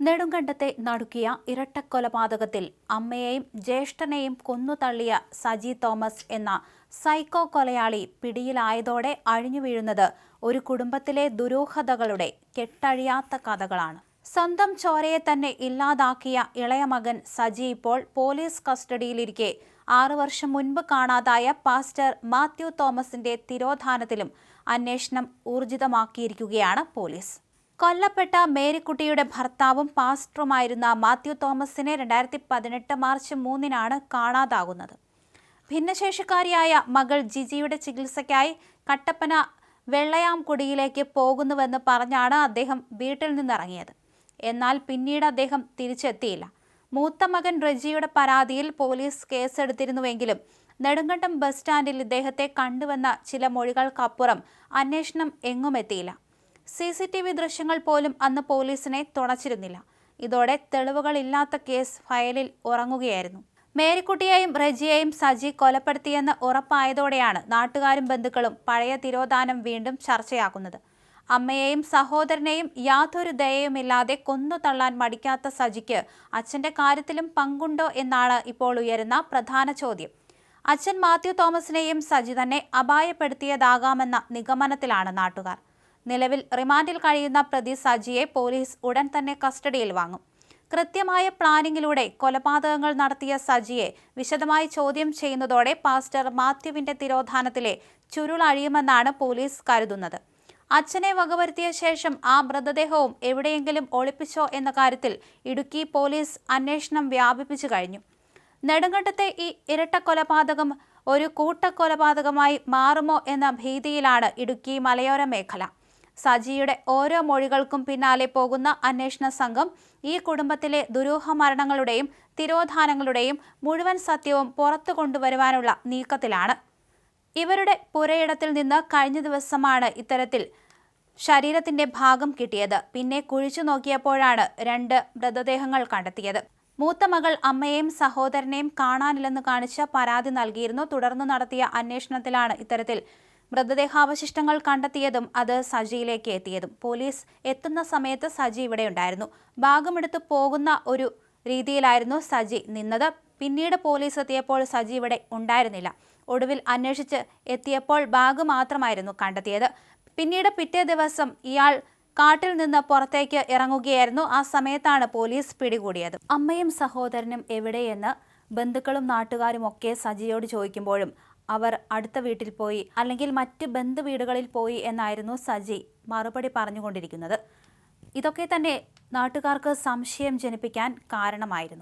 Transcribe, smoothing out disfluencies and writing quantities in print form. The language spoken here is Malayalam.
നെടുങ്കണ്ടത്തെ നടുക്കിയ ഇരട്ടക്കൊലപാതകത്തിൽ അമ്മയെയും ജ്യേഷ്ഠനെയും കൊന്നുതള്ളിയ സജി തോമസ് എന്ന സൈക്കോ കൊലയാളി പിടിയിലായതോടെ അഴിഞ്ഞുവീഴുന്നത് ഒരു കുടുംബത്തിലെ ദുരൂഹതകളുടെ കെട്ടഴിയാത്ത കഥകളാണ്. സ്വന്തം ചോരയെ തന്നെ ഇല്ലാതാക്കിയ ഇളയ മകൻ സജി ഇപ്പോൾ പോലീസ് കസ്റ്റഡിയിലിരിക്കെ 6 വർഷം മുൻപ് കാണാതായ പാസ്റ്റർ മാത്യു തോമസിന്റെ തിരോധാനത്തിലും അന്വേഷണം ഊർജിതമാക്കിയിരിക്കുകയാണ് പോലീസ്. കൊല്ലപ്പെട്ട മേരിക്കുട്ടിയുടെ ഭർത്താവും പാസ്റ്ററുമായിരുന്ന മാത്യു തോമസിനെ 2018 മാർച്ച് 3-നാണ് കാണാതാകുന്നത്. ഭിന്നശേഷിക്കാരിയായ മകൾ ജിജിയുടെ ചികിത്സയ്ക്കായി കട്ടപ്പന വെള്ളയാംകുടിയിലേക്ക് പോകുന്നുവെന്ന് പറഞ്ഞാണ് അദ്ദേഹം വീട്ടിൽ നിന്നിറങ്ങിയത്. എന്നാൽ പിന്നീട് അദ്ദേഹം തിരിച്ചെത്തിയില്ല. മൂത്ത മകൻ റെജിയുടെ പരാതിയിൽ പോലീസ് കേസെടുത്തിരുന്നുവെങ്കിലും നെടുങ്കണ്ടം ബസ് സ്റ്റാൻഡിൽ ഇദ്ദേഹത്തെ കണ്ടുവെന്ന ചില മൊഴികൾക്കപ്പുറം അന്വേഷണം എങ്ങുമെത്തിയില്ല. CCTV ദൃശ്യങ്ങൾ പോലും അന്ന് പോലീസിനെ തുണച്ചിരുന്നില്ല. ഇതോടെ തെളിവുകളില്ലാത്ത കേസ് ഫയലിൽ ഉറങ്ങുകയായിരുന്നു. മേരിക്കുട്ടിയെയും റെജിയെയും സജി കൊലപ്പെടുത്തിയെന്ന് ഉറപ്പായതോടെയാണ് നാട്ടുകാരും ബന്ധുക്കളും പഴയ തിരോധാനം വീണ്ടും ചർച്ചയാക്കുന്നത്. അമ്മയെയും സഹോദരനെയും യാതൊരു ദയയുമില്ലാതെ കൊന്നുതള്ളാൻ മടിക്കാത്ത സജിക്ക് അച്ഛന്റെ കാര്യത്തിലും പങ്കുണ്ടോ എന്നാണ് ഇപ്പോൾ ഉയരുന്ന പ്രധാന ചോദ്യം. അച്ഛൻ മാത്യു തോമസിനെയും സജി തന്നെ അപായപ്പെടുത്തിയതാകാമെന്ന നിഗമനത്തിലാണ് നാട്ടുകാർ. നിലവിൽ റിമാൻഡിൽ കഴിയുന്ന പ്രതി സജിയെ പോലീസ് ഉടൻ തന്നെ കസ്റ്റഡിയിൽ വാങ്ങും. കൃത്യമായ പ്ലാനിങ്ങിലൂടെ കൊലപാതകങ്ങൾ നടത്തിയ സജിയെ വിശദമായി ചോദ്യം ചെയ്യുന്നതോടെ പാസ്റ്റർ മാത്യുവിന്റെ തിരോധാനത്തിലെ ചുരുളഴിയുമെന്നാണ് പോലീസ് കരുതുന്നത്. അച്ഛനെ വകവരുത്തിയ ശേഷം ആ മൃതദേഹവും എവിടെയെങ്കിലും ഒളിപ്പിച്ചോ എന്ന കാര്യത്തിൽ ഇടുക്കി പോലീസ് അന്വേഷണം വ്യാപിപ്പിച്ചു കഴിഞ്ഞു. നെടുങ്കണ്ടത്തെ ഈ ഇരട്ടക്കൊലപാതകം ഒരു കൂട്ടക്കൊലപാതകമായി മാറുമോ എന്ന ഭീതിയിലാണ് ഇടുക്കി മലയോര മേഖല. സജിയുടെ ഓരോ മൊഴികൾക്കും പിന്നാലെ പോകുന്ന അന്വേഷണ സംഘം ഈ കുടുംബത്തിലെ ദുരൂഹ മരണങ്ങളുടെയും തിരോധാനങ്ങളുടെയും മുഴുവൻ സത്യവും പുറത്തു കൊണ്ടുവരുവാനുള്ള നീക്കത്തിലാണ്. ഇവരുടെ പുരയിടത്തിൽ നിന്ന് കഴിഞ്ഞ ദിവസമാണ് ഇത്തരത്തിൽ ശരീരത്തിന്റെ ഭാഗം കിട്ടിയത്. പിന്നെ കുഴിച്ചു നോക്കിയപ്പോഴാണ് 2 മൃതദേഹങ്ങൾ കണ്ടെത്തിയത്. മൂത്ത മകൾ അമ്മയെയും സഹോദരനെയും കാണാനില്ലെന്ന് കാണിച്ച് പരാതി നൽകിയിരുന്നു. തുടർന്ന് നടത്തിയ അന്വേഷണത്തിലാണ് ഇത്തരത്തിൽ മൃതദേഹാവശിഷ്ടങ്ങൾ കണ്ടെത്തിയതും അത് സജിയിലേക്ക് എത്തിയതും. പോലീസ് എത്തുന്ന സമയത്ത് സജി ഇവിടെ ഉണ്ടായിരുന്നു. ഭാഗമെടുത്ത് പോകുന്ന ഒരു രീതിയിലായിരുന്നു സജി നിന്നത്. പിന്നീട് പോലീസ് എത്തിയപ്പോൾ സജി ഇവിടെ ഉണ്ടായിരുന്നില്ല. ഒടുവിൽ അന്വേഷിച്ച് എത്തിയപ്പോൾ ബാഗ് മാത്രമായിരുന്നു കണ്ടെത്തിയത്. പിന്നീട് പിറ്റേ ദിവസം ഇയാൾ കാട്ടിൽ നിന്ന് പുറത്തേക്ക് ഇറങ്ങുകയായിരുന്നു. ആ സമയത്താണ് പോലീസ് പിടികൂടിയത്. അമ്മയും സഹോദരനും എവിടെയെന്ന് ബന്ധുക്കളും നാട്ടുകാരും ഒക്കെ സജിയോട് ചോദിക്കുമ്പോഴും അവർ അടുത്ത വീട്ടിൽ പോയി അല്ലെങ്കിൽ മറ്റ് ബന്ധുവീടുകളിൽ പോയി എന്നായിരുന്നു സജി മറുപടി പറഞ്ഞുകൊണ്ടിരിക്കുന്നത്. ഇതൊക്കെ തന്നെ നാട്ടുകാർക്ക് സംശയം ജനിപ്പിക്കാൻ കാരണമായിരുന്നു.